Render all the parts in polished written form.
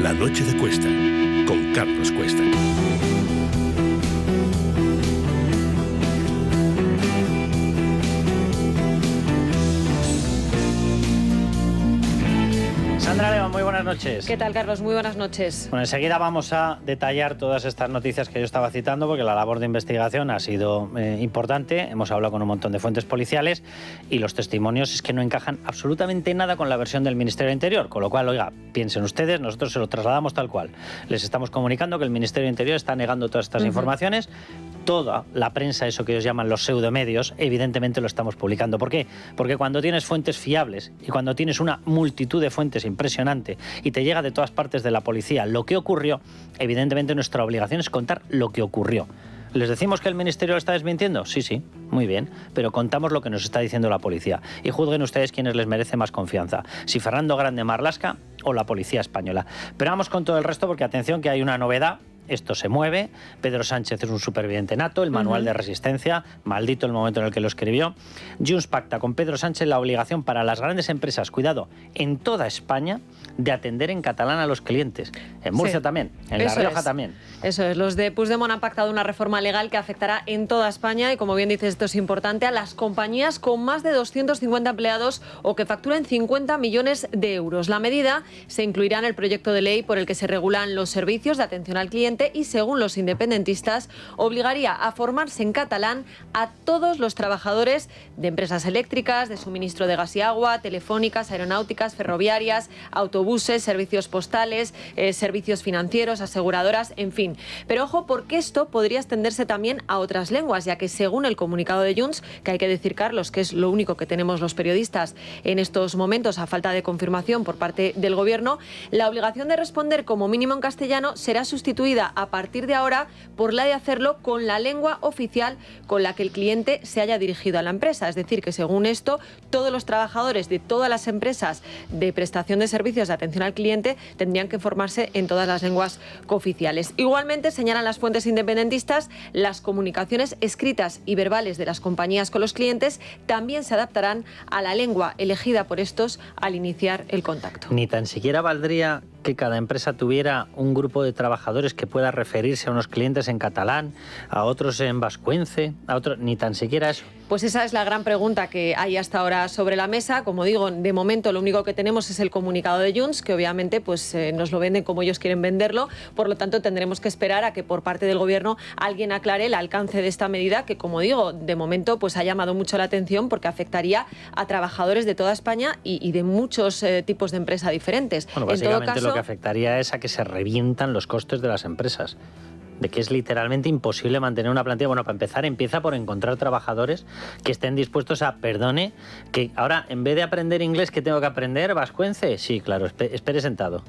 La noche de Cuesta, con Carlos Cuesta. Sandra León, muy buenas noches. ¿Qué tal, Carlos? Muy buenas noches. Bueno, enseguida vamos a detallar todas estas noticias que yo estaba citando, porque la labor de investigación ha sido importante. Hemos hablado con un montón de fuentes policiales y los testimonios es que no encajan absolutamente nada con la versión del Ministerio del Interior. Con lo cual, oiga, piensen ustedes, nosotros se lo trasladamos tal cual. Les estamos comunicando que el Ministerio del Interior está negando todas estas informaciones. Toda la prensa, eso que ellos llaman los pseudomedios, evidentemente lo estamos publicando. ¿Por qué? Porque cuando tienes fuentes fiables y cuando tienes una multitud de fuentes impresionante y te llega de todas partes de la policía lo que ocurrió, evidentemente nuestra obligación es contar lo que ocurrió. ¿Les decimos que el Ministerio lo está desmintiendo? Sí, sí, muy bien, pero contamos lo que nos está diciendo la policía. Y juzguen ustedes quiénes les merece más confianza, si Fernando Grande Marlaska o la Policía Española. Pero vamos con todo el resto porque atención que hay una novedad. Esto se mueve, Pedro Sánchez es un superviviente nato, el manual de resistencia, maldito el momento en el que lo escribió. Junts pacta con Pedro Sánchez la obligación para las grandes empresas, cuidado, en toda España, de atender en catalán a los clientes. En Murcia también, en La Rioja también. Eso es, los de Puigdemont han pactado una reforma legal que afectará en toda España y, como bien dices, esto es importante, a las compañías con más de 250 empleados o que facturen 50 millones de euros. La medida se incluirá en el proyecto de ley por el que se regulan los servicios de atención al cliente y, según los independentistas, obligaría a formarse en catalán a todos los trabajadores de empresas eléctricas, de suministro de gas y agua, telefónicas, aeronáuticas, ferroviarias, autobuses, servicios postales, servicios financieros, aseguradoras, en fin. Pero ojo, porque esto podría extenderse también a otras lenguas, ya que según el comunicado de Junts, que hay que decir, Carlos, que es lo único que tenemos los periodistas en estos momentos a falta de confirmación por parte del Gobierno, la obligación de responder como mínimo en castellano será sustituida a partir de ahora por la de hacerlo con la lengua oficial con la que el cliente se haya dirigido a la empresa. Es decir, que según esto, todos los trabajadores de todas las empresas de prestación de servicios de atención al cliente tendrían que formarse en todas las lenguas cooficiales. Igualmente, señalan las fuentes independentistas, las comunicaciones escritas y verbales de las compañías con los clientes también se adaptarán a la lengua elegida por estos al iniciar el contacto. Ni tan siquiera valdría que cada empresa tuviera un grupo de trabajadores que pueda referirse a unos clientes en catalán, a otros en vascuence, a otros, ni tan siquiera eso. Pues esa es la gran pregunta que hay hasta ahora sobre la mesa. Como digo, de momento lo único que tenemos es el comunicado de Junts, que obviamente pues nos lo venden como ellos quieren venderlo. Por lo tanto, tendremos que esperar a que por parte del Gobierno alguien aclare el alcance de esta medida, que, como digo, de momento pues ha llamado mucho la atención porque afectaría a trabajadores de toda España y de muchos tipos de empresa diferentes. Bueno, básicamente en todo caso, lo que afectaría es a que se revientan los costes de las empresas, de que es literalmente imposible mantener una plantilla. Bueno, para empezar, empieza por encontrar trabajadores que estén dispuestos a, perdone, que ahora en vez de aprender inglés, ¿qué tengo que aprender? ¿Vascuence? Sí, claro, espere sentado.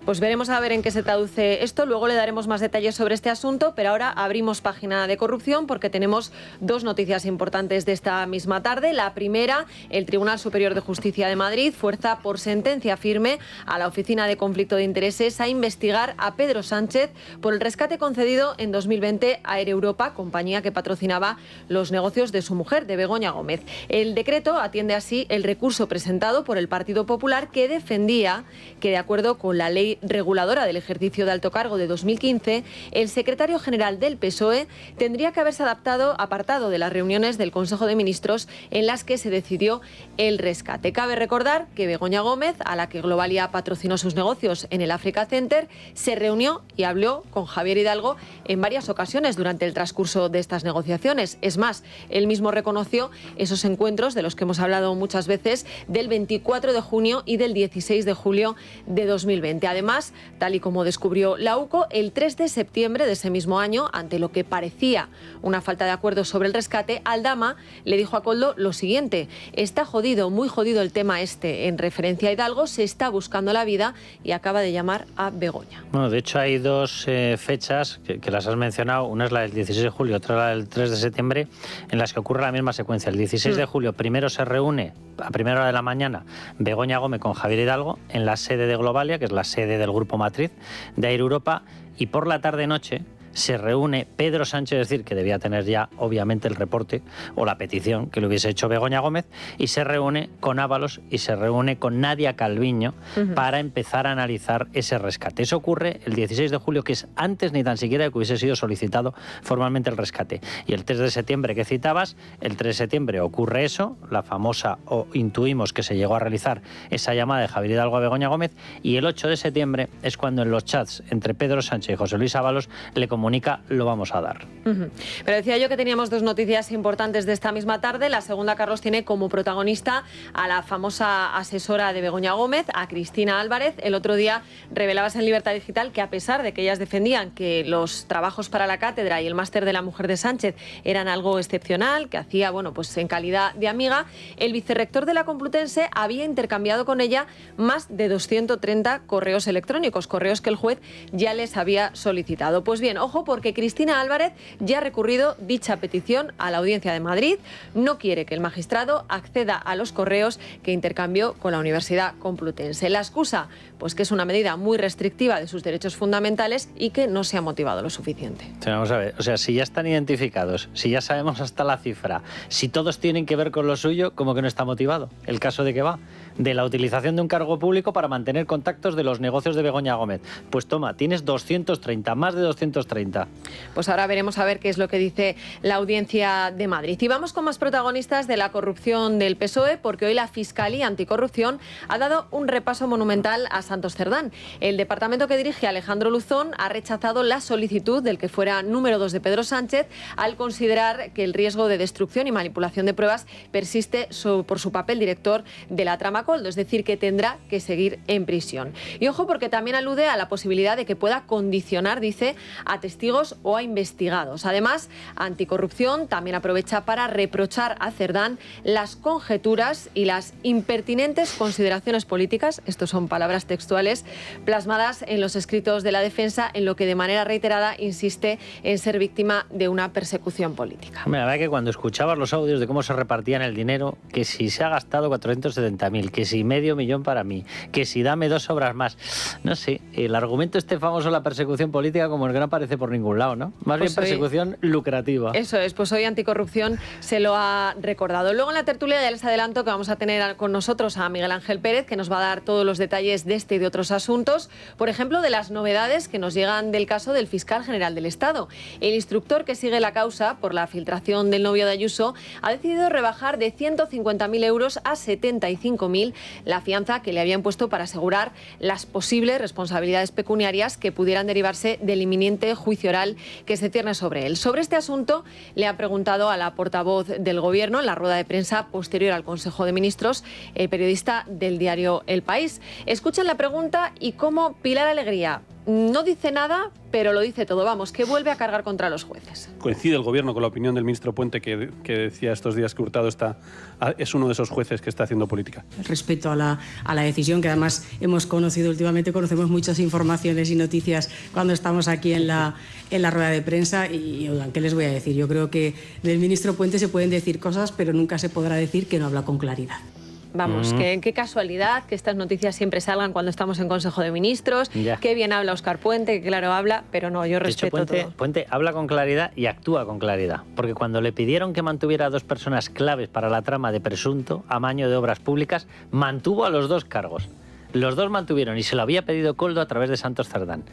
Pues veremos a ver en qué se traduce esto, luego le daremos más detalles sobre este asunto, pero ahora abrimos página de corrupción porque tenemos dos noticias importantes de esta misma tarde. La primera, el Tribunal Superior de Justicia de Madrid fuerza por sentencia firme a la Oficina de Conflicto de Intereses a investigar a Pedro Sánchez por el rescate concedido en 2020 a Air Europa, compañía que patrocinaba los negocios de su mujer, de Begoña Gómez. El decreto atiende así el recurso presentado por el Partido Popular, que defendía que, de acuerdo con la ley reguladora del ejercicio de alto cargo de 2015, el secretario general del PSOE tendría que haberse apartado de las reuniones del Consejo de Ministros en las que se decidió el rescate. Cabe recordar que Begoña Gómez, a la que Globalia patrocinó sus negocios en el Africa Center, se reunió y habló con Javier Hidalgo en varias ocasiones durante el transcurso de estas negociaciones. Es más, él mismo reconoció esos encuentros de los que hemos hablado muchas veces, del 24 de junio y del 16 de julio de 2020. Además, tal y como descubrió la UCO, el 3 de septiembre de ese mismo año, ante lo que parecía una falta de acuerdo sobre el rescate, Aldama le dijo a Koldo lo siguiente: está jodido, muy jodido el tema este, en referencia a Hidalgo, se está buscando la vida, y acaba de llamar a Begoña. Bueno, de hecho hay dos fechas que las has mencionado, una es la del 16 de julio, otra la del 3 de septiembre, en las que ocurre la misma secuencia. El 16 de julio primero se reúne a primera hora de la mañana Begoña Gómez con Javier Hidalgo en la sede de Globalia, que es la sede del grupo matriz de Air Europa, y por la tarde-noche se reúne Pedro Sánchez, es decir, que debía tener ya obviamente el reporte o la petición que le hubiese hecho Begoña Gómez, y se reúne con Ábalos y se reúne con Nadia Calviño para empezar a analizar ese rescate. Eso ocurre el 16 de julio, que es antes ni tan siquiera de que hubiese sido solicitado formalmente el rescate. Y el 3 de septiembre que citabas, el 3 de septiembre ocurre eso, la famosa, o intuimos que se llegó a realizar esa llamada de Javier Hidalgo a Begoña Gómez, y el 8 de septiembre es cuando en los chats entre Pedro Sánchez y José Luis Ábalos le comunica: lo vamos a dar. Pero decía yo que teníamos dos noticias importantes de esta misma tarde. La segunda, Carlos, tiene como protagonista a la famosa asesora de Begoña Gómez, a Cristina Álvarez. El otro día revelabas en Libertad Digital que, a pesar de que ellas defendían que los trabajos para la cátedra y el máster de la mujer de Sánchez eran algo excepcional, que hacía, bueno, pues en calidad de amiga, el vicerrector de la Complutense había intercambiado con ella más de 230 correos electrónicos, correos que el juez ya les había solicitado. Pues bien, ojo, porque Cristina Álvarez ya ha recurrido dicha petición a la Audiencia de Madrid. No quiere que el magistrado acceda a los correos que intercambió con la Universidad Complutense. La excusa, pues que es una medida muy restrictiva de sus derechos fundamentales y que no se ha motivado lo suficiente. Vamos a ver, o sea, si ya están identificados, si ya sabemos hasta la cifra, si todos tienen que ver con lo suyo, ¿cómo que no está motivado? ¿El caso de qué va? De la utilización de un cargo público para mantener contactos de los negocios de Begoña Gómez. Pues toma, tienes 230, más de 230. Pues ahora veremos a ver qué es lo que dice la Audiencia de Madrid. Y vamos con más protagonistas de la corrupción del PSOE, porque hoy la Fiscalía Anticorrupción ha dado un repaso monumental a Santos Cerdán. El departamento que dirige Alejandro Luzón ha rechazado la solicitud del que fuera número 2 de Pedro Sánchez, al considerar que el riesgo de destrucción y manipulación de pruebas persiste por su papel director de la trama Coldo, es decir, que tendrá que seguir en prisión. Y ojo, porque también alude a la posibilidad de que pueda condicionar, dice, a testigos o a investigados. Además, Anticorrupción también aprovecha para reprochar a Cerdán las conjeturas y las impertinentes consideraciones políticas, estos son palabras textuales, plasmadas en los escritos de la defensa, en lo que de manera reiterada insiste en ser víctima de una persecución política. La verdad que cuando escuchabas los audios de cómo se repartían el dinero, que si se ha gastado 470.000, que si medio millón para mí, que si dame 2 obras más, no sé, el argumento este famoso de la persecución política como el que no aparece por ningún lado, ¿no? Más pues bien persecución lucrativa. Eso es, pues hoy Anticorrupción se lo ha recordado. Luego en la tertulia ya les adelanto que vamos a tener con nosotros a Miguel Ángel Pérez, que nos va a dar todos los detalles de este y de otros asuntos, por ejemplo, de las novedades que nos llegan del caso del fiscal general del Estado. El instructor que sigue la causa por la filtración del novio de Ayuso ha decidido rebajar de 150.000 euros a 75.000 la fianza que le habían puesto para asegurar las posibles responsabilidades pecuniarias que pudieran derivarse del inminente juicio oral que se cierne sobre él. Sobre este asunto le ha preguntado a la portavoz del Gobierno en la rueda de prensa posterior al Consejo de Ministros, el periodista del diario El País. Escuchen la pregunta y cómo Pilar Alegría no dice nada, pero lo dice todo. Vamos, que vuelve a cargar contra los jueces. Coincide el Gobierno con la opinión del ministro Puente, que decía estos días que Hurtado es uno de esos jueces que está haciendo política. Respecto a la decisión, que además hemos conocido últimamente, conocemos muchas informaciones y noticias cuando estamos aquí en la rueda de prensa y, oigan, ¿qué les voy a decir? Yo creo que del ministro Puente se pueden decir cosas, pero nunca se podrá decir que no habla con claridad. Vamos, qué casualidad que estas noticias siempre salgan cuando estamos en Consejo de Ministros. Ya. Qué bien habla Óscar Puente, que claro habla, pero no, yo respeto todo. Puente habla con claridad y actúa con claridad, porque cuando le pidieron que mantuviera a 2 personas claves para la trama de presunto amaño de obras públicas, mantuvo a los 2 cargos. Los 2 mantuvieron y se lo había pedido Coldo a través de Santos Cerdán.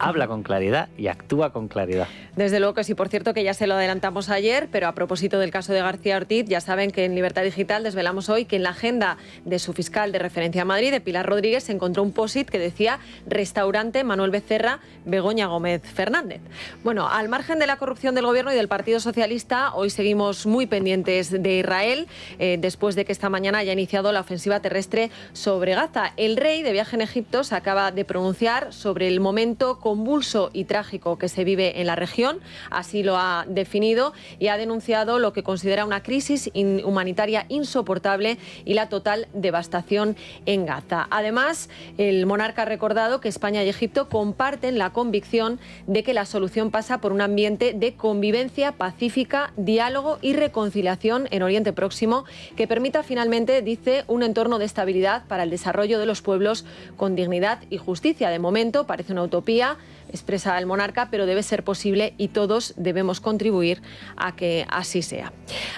Habla con claridad y actúa con claridad. Desde luego que sí, por cierto, que ya se lo adelantamos ayer, pero a propósito del caso de García Ortiz, ya saben que en Libertad Digital desvelamos hoy que en la agenda de su fiscal de referencia a Madrid, de Pilar Rodríguez, se encontró un post-it que decía restaurante Manuel Becerra, Begoña Gómez Fernández. Bueno, al margen de la corrupción del Gobierno y del Partido Socialista, hoy seguimos muy pendientes de Israel, después de que esta mañana haya iniciado la ofensiva terrestre sobre Gaza. El rey, de viaje en Egipto, se acaba de pronunciar sobre el momento convulso y trágico que se vive en la región, así lo ha definido, y ha denunciado lo que considera una crisis humanitaria insoportable y la total devastación en Gaza. Además, el monarca ha recordado que España y Egipto comparten la convicción de que la solución pasa por un ambiente de convivencia pacífica, diálogo y reconciliación en Oriente Próximo que permita finalmente, dice, un entorno de estabilidad para el desarrollo de los pueblos pueblos con dignidad y justicia. De momento parece una utopía, expresa el monarca, pero debe ser posible y todos debemos contribuir a que así sea.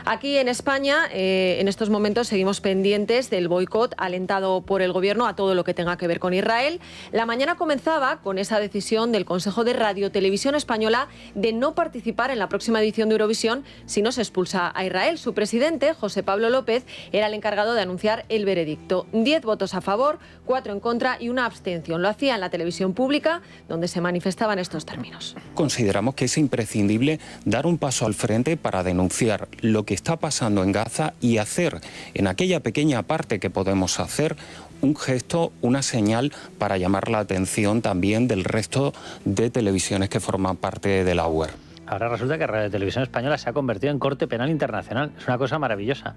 Aquí en España, en estos momentos seguimos pendientes del boicot alentado por el gobierno a todo lo que tenga que ver con Israel. La mañana comenzaba con esa decisión del Consejo de Radio-Televisión Española de no participar en la próxima edición de Eurovisión si no se expulsa a Israel. Su presidente, José Pablo López, era el encargado de anunciar el veredicto. 10 votos a favor, 4 en contra y una abstención. Lo hacía en la televisión pública, donde se manifestaba en estos términos. Consideramos que es imprescindible dar un paso al frente para denunciar lo que está pasando en Gaza y hacer, en aquella pequeña parte que podemos hacer, un gesto, una señal para llamar la atención también del resto de televisiones que forman parte de la UER. Ahora resulta que Radio Televisión Española se ha convertido en Corte Penal Internacional. Es una cosa maravillosa.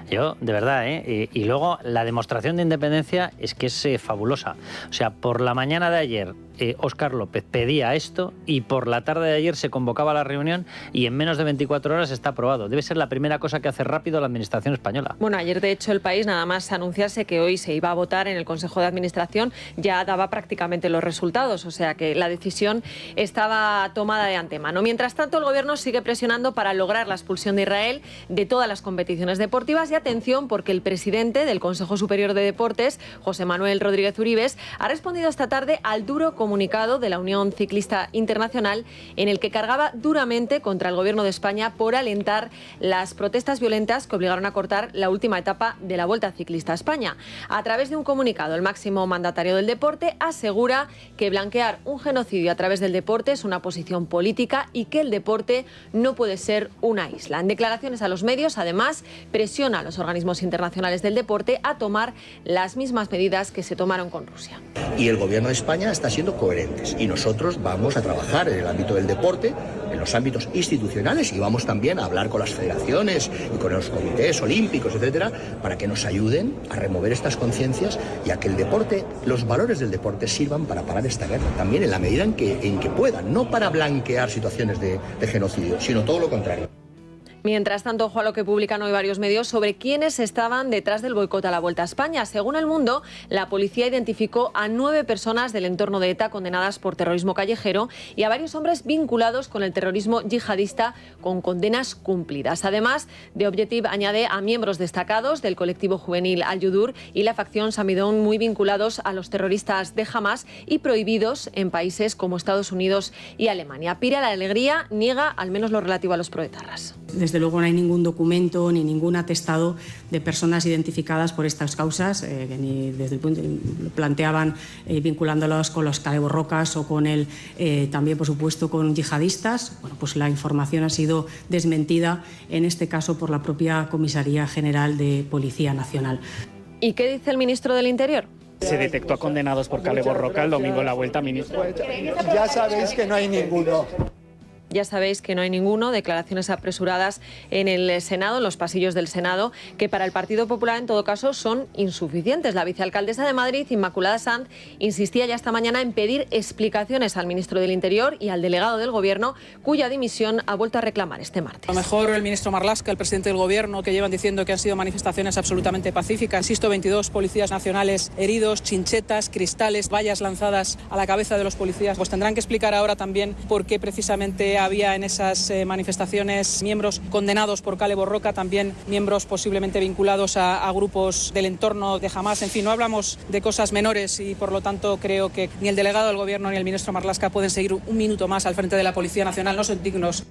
Yo, de verdad, y luego la demostración de independencia es que es fabulosa. O sea, por la mañana de ayer Óscar López pedía esto y por la tarde de ayer se convocaba la reunión y en menos de 24 horas está aprobado. Debe ser la primera cosa que hace rápido la Administración española. Bueno, ayer de hecho El País, nada más anunciarse que hoy se iba a votar en el Consejo de Administración, ya daba prácticamente los resultados, o sea que la decisión estaba tomada de antemano. Mientras tanto, el Gobierno sigue presionando para lograr la expulsión de Israel de todas las competiciones deportivas y atención porque el presidente del Consejo Superior de Deportes, José Manuel Rodríguez Uribes, ha respondido esta tarde al duro comunicado de la Unión Ciclista Internacional en el que cargaba duramente contra el Gobierno de España por alentar las protestas violentas que obligaron a cortar la última etapa de la Vuelta Ciclista a España. A través de un comunicado, el máximo mandatario del deporte asegura que blanquear un genocidio a través del deporte es una posición política y que el deporte no puede ser una isla. En declaraciones a los medios, además, presiona a los organismos internacionales del deporte a tomar las mismas medidas que se tomaron con Rusia. Y el Gobierno de España está siendo coherentes y nosotros vamos a trabajar en el ámbito del deporte, en los ámbitos institucionales y vamos también a hablar con las federaciones y con los comités olímpicos, etcétera, para que nos ayuden a remover estas conciencias y a que el deporte, los valores del deporte sirvan para parar esta guerra, también en la medida en que puedan, no para blanquear situaciones de genocidio, sino todo lo contrario. Mientras tanto, ojo a lo que publican hoy varios medios sobre quiénes estaban detrás del boicot a la Vuelta a España. Según El Mundo, la policía identificó a 9 personas del entorno de ETA condenadas por terrorismo callejero y a varios hombres vinculados con el terrorismo yihadista con condenas cumplidas. Además, The Objective añade a miembros destacados del colectivo juvenil Al-Yudur y la facción Samidón muy vinculados a los terroristas de Hamas y prohibidos en países como Estados Unidos y Alemania. Pira la Alegría niega al menos lo relativo a los proetarras. Desde luego no hay ningún documento ni ningún atestado de personas identificadas por estas causas, que ni desde el punto planteaban vinculándolos con los caleborrocas o con también, por supuesto, con yihadistas. Bueno, pues la información ha sido desmentida, en este caso por la propia Comisaría General de Policía Nacional. ¿Y qué dice el ministro del Interior? Se detectó a condenados por caleborroca el domingo en la Vuelta, ministro. Ya sabéis que no hay ninguno. Ya sabéis que no hay ninguno, declaraciones apresuradas en el Senado, en los pasillos del Senado, que para el Partido Popular en todo caso son insuficientes. La vicealcaldesa de Madrid, Inmaculada Sanz, insistía ya esta mañana en pedir explicaciones al ministro del Interior y al delegado del Gobierno, cuya dimisión ha vuelto a reclamar este martes. A lo mejor el ministro Marlaska, el presidente del Gobierno, que llevan diciendo que han sido manifestaciones absolutamente pacíficas. Insisto, 22 policías nacionales heridos, chinchetas, cristales, vallas lanzadas a la cabeza de los policías. Pues tendrán que explicar ahora también por qué precisamente había en esas manifestaciones miembros condenados por caleborroca, también miembros posiblemente vinculados a grupos del entorno de Hamas. En fin, no hablamos de cosas menores y por lo tanto creo que ni el delegado del Gobierno ni el ministro Marlaska pueden seguir un minuto más al frente de la Policía Nacional. No son dignos.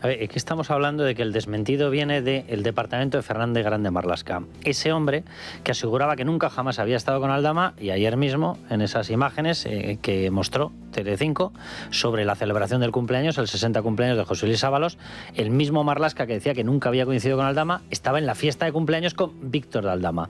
A ver, aquí estamos hablando de que el desmentido viene del departamento de Fernández Grande Marlaska. Ese hombre que aseguraba que nunca jamás había estado con Aldama y ayer mismo en esas imágenes que mostró Telecinco sobre la celebración del cumpleaños, el 60 cumpleaños de José Luis Ábalos, el mismo Marlaska que decía que nunca había coincidido con Aldama estaba en la fiesta de cumpleaños con Víctor de Aldama.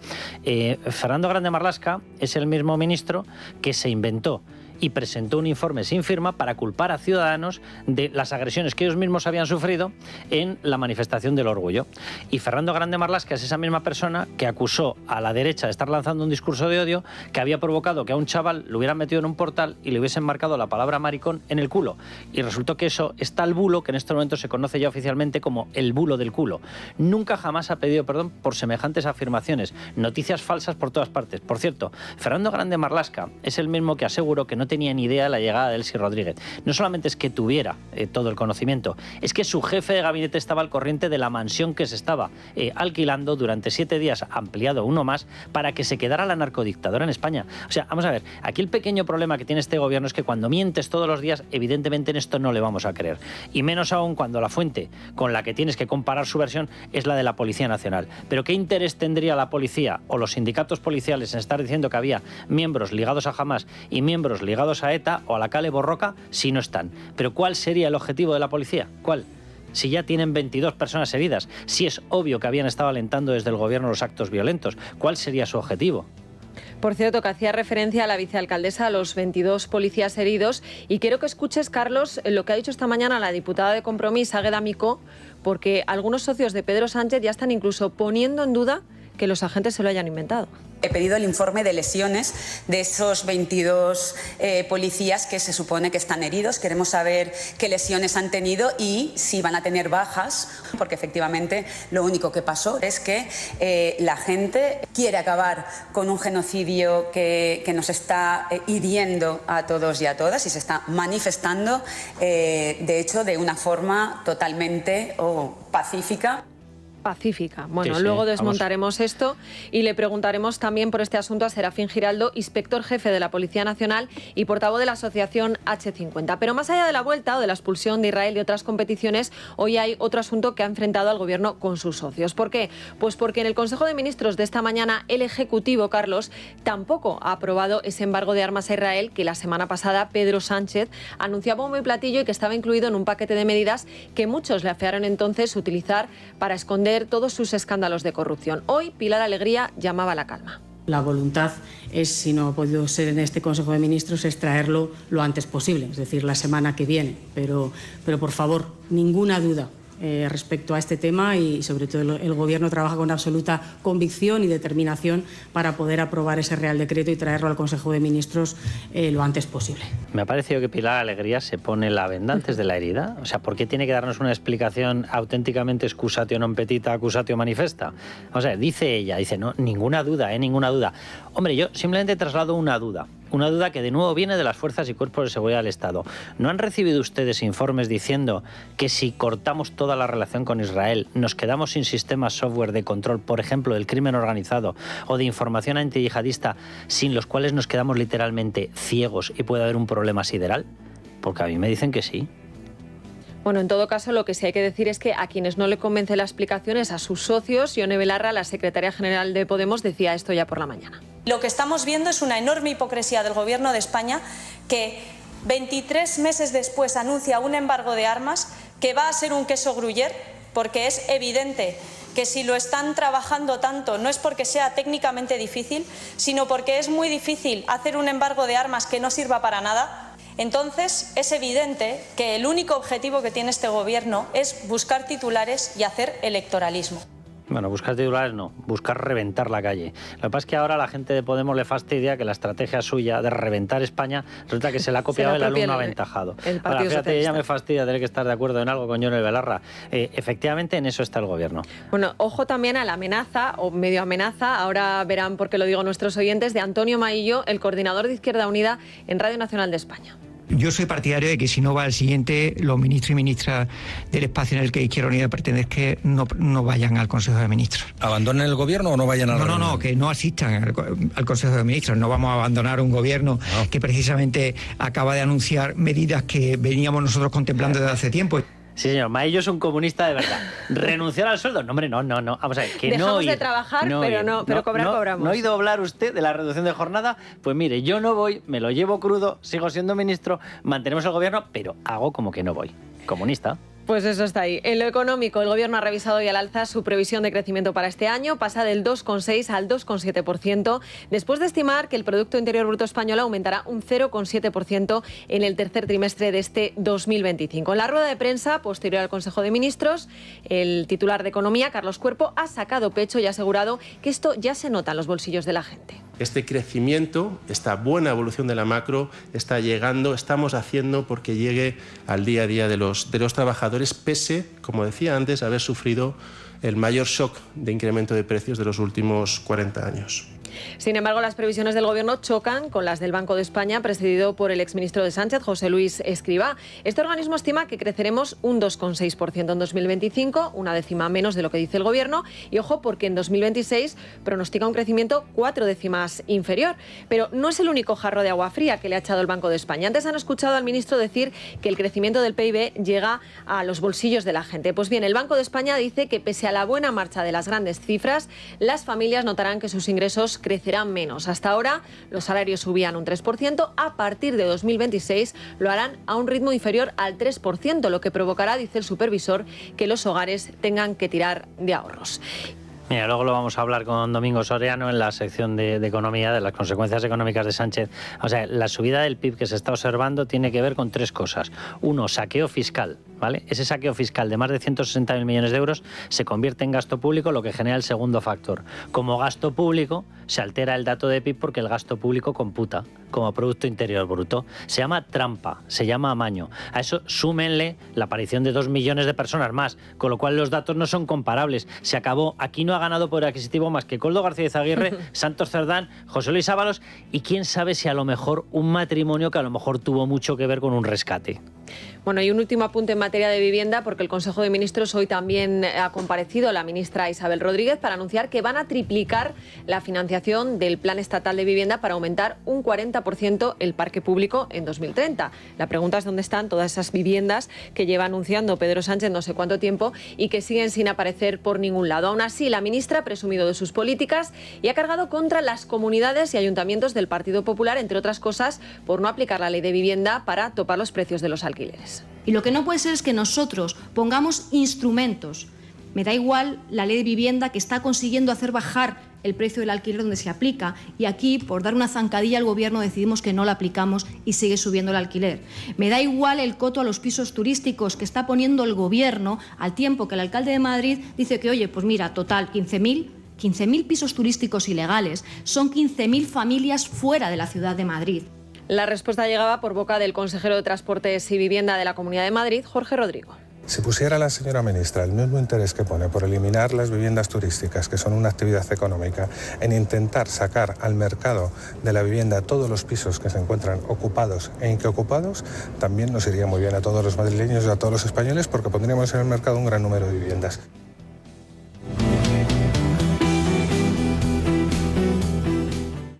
Fernando Grande Marlaska es el mismo ministro que se inventó y presentó un informe sin firma para culpar a Ciudadanos de las agresiones que ellos mismos habían sufrido en la manifestación del orgullo. Y Fernando Grande Marlaska es esa misma persona que acusó a la derecha de estar lanzando un discurso de odio que había provocado que a un chaval lo hubieran metido en un portal y le hubiesen marcado la palabra maricón en el culo. Y resultó que eso es tal bulo que en este momento se conoce ya oficialmente como el bulo del culo. Nunca jamás ha pedido perdón por semejantes afirmaciones. Noticias falsas por todas partes. Por cierto, Fernando Grande Marlaska es el mismo que aseguró que no tenía ni idea de la llegada de Elsi Rodríguez. No solamente es que tuviera todo el conocimiento, es que su jefe de gabinete estaba al corriente de la mansión que se estaba alquilando durante 7 días, ampliado uno más, para que se quedara la narcodictadura en España. O sea, vamos a ver, aquí el pequeño problema que tiene este gobierno es que cuando mientes todos los días, evidentemente en esto no le vamos a creer. Y menos aún cuando la fuente con la que tienes que comparar su versión es la de la Policía Nacional. Pero ¿qué interés tendría la policía o los sindicatos policiales en estar diciendo que había miembros ligados a Hamás y miembros ligados a ETA o a la Kale Borroka si no están? Pero ¿cuál sería el objetivo de la policía? ¿Cuál? Si ya tienen 22 personas heridas, si es obvio que habían estado alentando desde el gobierno los actos violentos, ¿cuál sería su objetivo? Por cierto, que hacía referencia a la vicealcaldesa, a los 22 policías heridos. Y quiero que escuches, Carlos, lo que ha dicho esta mañana la diputada de Compromís, Águeda Micó, porque algunos socios de Pedro Sánchez ya están incluso poniendo en duda que los agentes se lo hayan inventado. He pedido el informe de lesiones de esos 22 policías que se supone que están heridos. Queremos saber qué lesiones han tenido y si van a tener bajas, porque efectivamente lo único que pasó es que la gente quiere acabar con un genocidio que nos está hiriendo a todos y a todas y se está manifestando, de hecho, de una forma totalmente pacífica. Bueno, sí, luego desmontaremos esto y le preguntaremos también por este asunto a Serafín Giraldo, inspector jefe de la Policía Nacional y portavoz de la asociación H50. Pero más allá de la vuelta o de la expulsión de Israel y otras competiciones, hoy hay otro asunto que ha enfrentado al gobierno con sus socios. ¿Por qué? Pues porque en el Consejo de Ministros de esta mañana el Ejecutivo, Carlos, tampoco ha aprobado ese embargo de armas a Israel que la semana pasada Pedro Sánchez anunciaba bombo y platillo y que estaba incluido en un paquete de medidas que muchos le afearon entonces utilizar para esconder todos sus escándalos de corrupción. Hoy Pilar Alegría llamaba a la calma. La voluntad es, si no ha podido ser en este Consejo de Ministros, es traerlo lo antes posible, es decir, la semana que viene. Pero por favor, ninguna duda respecto a este tema y sobre todo el Gobierno trabaja con absoluta convicción y determinación para poder aprobar ese Real Decreto y traerlo al Consejo de Ministros lo antes posible. Me ha parecido que Pilar Alegría se pone la venda antes de la herida. O sea, ¿por qué tiene que darnos una explicación auténticamente excusatio non petita, accusatio manifesta? O sea, dice ella, no, ninguna duda, ninguna duda. Hombre, yo simplemente traslado una duda. Una duda que de nuevo viene de las fuerzas y cuerpos de seguridad del Estado. ¿No han recibido ustedes informes diciendo que si cortamos toda la relación con Israel nos quedamos sin sistemas software de control, por ejemplo, del crimen organizado o de información antiyihadista, sin los cuales nos quedamos literalmente ciegos y puede haber un problema sideral? Porque a mí me dicen que sí. Bueno, en todo caso, lo que sí hay que decir es que a quienes no le convence la explicación es a sus socios. Ione Belarra, la secretaria general de Podemos, decía esto ya por la mañana. Lo que estamos viendo es una enorme hipocresía del Gobierno de España que 23 meses después anuncia un embargo de armas que va a ser un queso gruyère, porque es evidente que si lo están trabajando tanto no es porque sea técnicamente difícil, sino porque es muy difícil hacer un embargo de armas que no sirva para nada. Entonces es evidente que el único objetivo que tiene este Gobierno es buscar titulares y hacer electoralismo. Bueno, buscar titulares no, buscar reventar la calle. Lo que pasa es que ahora a la gente de Podemos le fastidia que la estrategia suya de reventar España resulta que se la ha copiado el alumno aventajado. Ahora, fíjate, ya me fastidia tener que estar de acuerdo en algo con Ione Belarra. Efectivamente, en eso está el Gobierno. Bueno, ojo también a la amenaza, o medio amenaza, ahora verán por qué lo digo nuestros oyentes, de Antonio Maillo, el coordinador de Izquierda Unida en Radio Nacional de España. Yo soy partidario de que si no va al siguiente, los ministros y ministras del espacio en el que Izquierda Unida pertenezca no vayan al Consejo de Ministros. ¿Abandonen el gobierno o no vayan a la reunión? No, que no asistan al Consejo de Ministros. No vamos a abandonar un gobierno que precisamente acaba de anunciar medidas que veníamos nosotros contemplando desde hace tiempo. Sí, señor. Maillo es un comunista de verdad. ¿Renunciar al sueldo? No, hombre, no. Vamos a ver, que dejamos no ir, de trabajar, no pero cobrar cobramos. ¿No ha oído hablar usted de la reducción de jornada? Pues mire, yo no voy, me lo llevo crudo, sigo siendo ministro, mantenemos el gobierno, pero hago como que no voy. Comunista. Pues eso está ahí. En lo económico, el Gobierno ha revisado hoy al alza su previsión de crecimiento para este año. Pasa del 2,6 al 2,7%, después de estimar que el Producto Interior Bruto español aumentará un 0,7% en el tercer trimestre de este 2025. En la rueda de prensa posterior al Consejo de Ministros, el titular de Economía, Carlos Cuerpo, ha sacado pecho y ha asegurado que esto ya se nota en los bolsillos de la gente. Este crecimiento, esta buena evolución de la macro está llegando, estamos haciendo porque llegue al día a día de los trabajadores, pese, como decía antes, a haber sufrido el mayor shock de incremento de precios de los últimos 40 años. Sin embargo, las previsiones del Gobierno chocan con las del Banco de España, presidido por el exministro de Sánchez, José Luis Escrivá. Este organismo estima que creceremos un 2,6% en 2025, una décima menos de lo que dice el Gobierno. Y ojo, porque en 2026 pronostica un crecimiento 4 décimas inferior. Pero no es el único jarro de agua fría que le ha echado el Banco de España. Antes han escuchado al ministro decir que el crecimiento del PIB llega a los bolsillos de la gente. Pues bien, el Banco de España dice que pese a la buena marcha de las grandes cifras, las familias notarán que sus ingresos crecerán menos. Hasta ahora los salarios subían un 3%, a partir de 2026 lo harán a un ritmo inferior al 3%, lo que provocará, dice el supervisor, que los hogares tengan que tirar de ahorros. Mira, luego lo vamos a hablar con Domingo Soriano en la sección de economía, de las consecuencias económicas de Sánchez. O sea, la subida del PIB que se está observando tiene que ver con tres cosas. Uno, saqueo fiscal, ¿vale? Ese saqueo fiscal de más de 160.000 millones de euros se convierte en gasto público, lo que genera el segundo factor. Como gasto público, se altera el dato de PIB porque el gasto público computa como Producto Interior Bruto. Se llama trampa, se llama amaño. A eso súmenle la aparición de 2 millones de personas más, con lo cual los datos no son comparables. Se acabó. Aquí no ha ganado poder adquisitivo más que Koldo García Izaguirre, Santos Cerdán, José Luis Ábalos y quién sabe si a lo mejor un matrimonio que a lo mejor tuvo mucho que ver con un rescate. Bueno, y un último apunte en materia de vivienda, porque el Consejo de Ministros hoy también ha comparecido la ministra Isabel Rodríguez para anunciar que van a triplicar la financiación del Plan Estatal de Vivienda para aumentar un 40% el parque público en 2030. La pregunta es dónde están todas esas viviendas que lleva anunciando Pedro Sánchez no sé cuánto tiempo y que siguen sin aparecer por ningún lado. Aún así, la ministra ha presumido de sus políticas y ha cargado contra las comunidades y ayuntamientos del Partido Popular, entre otras cosas, por no aplicar la ley de vivienda para topar los precios de los alquileres. Y lo que no puede ser es que nosotros pongamos instrumentos. Me da igual la ley de vivienda que está consiguiendo hacer bajar el precio del alquiler donde se aplica y aquí, por dar una zancadilla al Gobierno, decidimos que no la aplicamos y sigue subiendo el alquiler. Me da igual el coto a los pisos turísticos que está poniendo el Gobierno al tiempo que el alcalde de Madrid dice que, oye, pues mira, total, 15.000 pisos turísticos ilegales son 15.000 familias fuera de la ciudad de Madrid. La respuesta llegaba por boca del consejero de Transportes y Vivienda de la Comunidad de Madrid, Jorge Rodrigo. Si pusiera la señora ministra el mismo interés que pone por eliminar las viviendas turísticas, que son una actividad económica, en intentar sacar al mercado de la vivienda todos los pisos que se encuentran ocupados e inquiocupados, también nos iría muy bien a todos los madrileños y a todos los españoles porque pondríamos en el mercado un gran número de viviendas.